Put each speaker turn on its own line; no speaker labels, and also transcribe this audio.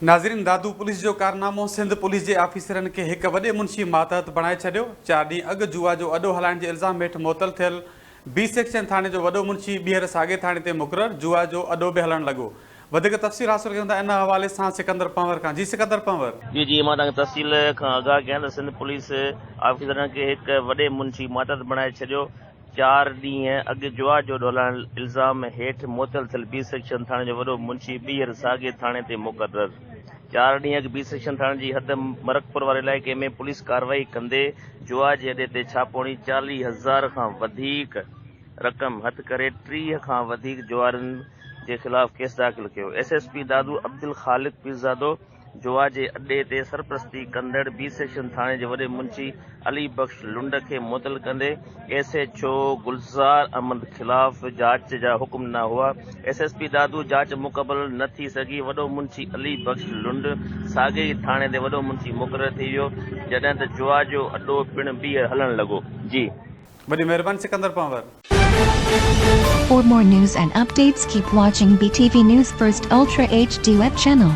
नाज़रीन, दादू पुलिस जो कारनामो सिंध पुलिस के ऑफिसरन के एक वडे मुंशी मातहत बणाए छॾियो। 4 ॾींहं अॻु जुआ जो अॾो हलाइण के इल्ज़ाम हेठि मुअतल थियल बी सेक्शन थाने जो वडो मुंशी ॿीहर साॻे थाने ते मुक़रर जुआ जो अॾो बि हलण लॻो। वधीक तफ़सील हासिल कयूं था इन हवाले सां सिकंदर पंवर खां। जी सिकंदर पंवर।
जी मां तव्हांखे तफ़सील खां आगाह कयां त सिंध पुलिस ऑफिसरनि खे हिकु वॾे मुंशी मातहत बणाए छॾियो। 4 ॾींहं अॻु जुआ जो अॾो हलाइण इल्ज़ाम हेठि मुअतल थियल बी सेक्शन थाने जो वॾो मुंशी ॿीहर साॻे थाने ते मुक़रर। 4 ॾींहं अॻु बी सेक्शन थाने जी हद मरकपुर वारे इलाइक़े में पुलिस कार्रवाई कंदे जुआ जे अॾे ते छापोणी 40,000 खां वधीक रक़म हथ करे 30 खां वधीक जुआरनि के खिलाफ केस दाख़िल किया। एसएसपी दादू अब्दुल खालिक पीरज़ादो जुआ जे अड्डे ते सरपरस्ती कंदड़ बी सेक्शन थाने जे वॾे मुंशी अली बख्श लुंड के मुअतल कंदे एसएचओ गुलज़ार अहमद खिलाफ जांच जा हुक्म न हुआ। एसएसपी दादू जांच मुकबल न थी सघी। वॾो मुंशी अली बख्श लुंड साॻे ई थाने ते वॾो मुंशी मुक़रर थी वियो, जॾहिं त जुआ जो अड्डो पिण ॿीहर हलण लॻो। जी
वॾी महिरबानी Sikandar Panwar.
For more news and updates, keep watching BTV News First Ultra HD web channel.